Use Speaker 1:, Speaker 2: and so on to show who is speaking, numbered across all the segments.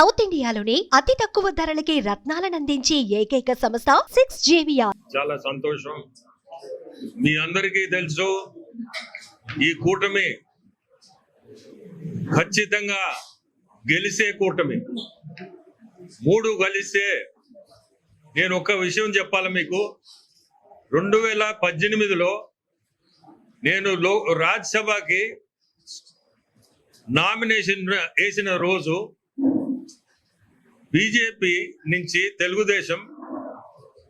Speaker 1: South ఇండియాలోని అతి తక్కువ ధరలకి రత్నాలను అందించే ఏకైక సంస్థ 6JVR.
Speaker 2: చాలా సంతోషం. మీ అందరికీ తెలుసు, ఈ కూటమి ఖచ్చితంగా గెలిసే కూటమి. 3 కలిస్తే నేను ఒక విషయం చెప్పాలి మీకు. 2018లో నేను రాజ్యసభకి నామినేషన్ వేసిన రోజు బీజేపీ నుంచి తెలుగుదేశం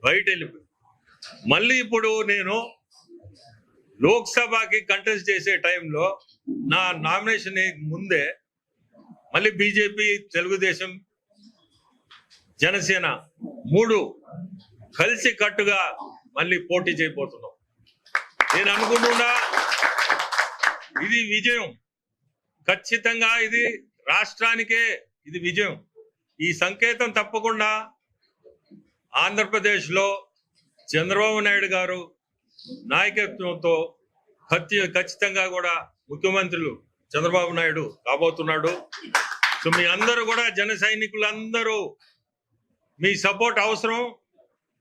Speaker 2: బయట వెళ్ళిపోయింది. మళ్ళీ ఇప్పుడు నేను లోక్సభకి కంటెస్ట్ చేసే టైంలో నా నామినేషన్ ముందే మళ్ళీ బీజేపీ, తెలుగుదేశం, జనసేన 3 కలిసి కట్టుగా మళ్ళీ పోటీ చేయబోతున్నాం. నేను అనుకుంటున్నా ఇది విజయం, ఖచ్చితంగా ఇది రాష్ట్రానికే ఇది విజయం. ఈ సంకేతం తప్పకుండా ఆంధ్రప్రదేశ్లో చంద్రబాబు నాయుడు గారు నాయకత్వంతో ఖచ్చితంగా కూడా ముఖ్యమంత్రులు చంద్రబాబు నాయుడు కాబోతున్నాడు. సో మీ అందరూ కూడా జన సైనికులందరూ మీ సపోర్ట్ అవసరం,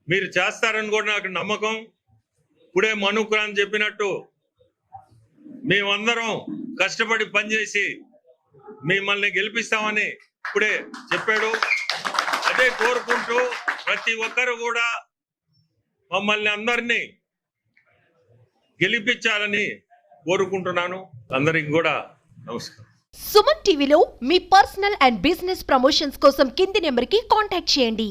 Speaker 2: మీరు చేస్తారని కూడా నాకు నమ్మకం. ఇప్పుడే మనుకురాని చెప్పినట్టు మేమందరం కష్టపడి పనిచేసి మిమ్మల్ని గెలిపిస్తామని ఇప్పుడే చెప్పాడు. అదే కోరుకుంటూ ప్రతి ఒక్కరు కూడా మమ్మల్ని అందరినీ గెలిపించాలని కోరుకుంటున్నాను. అందరికి కూడా నమస్కారం.
Speaker 1: సుమన్ టీవీలో మీ పర్సనల్ అండ్ బిజినెస్ ప్రమోషన్స్ కోసం కింది నెంబర్కి కాంటాక్ట్ చేయండి.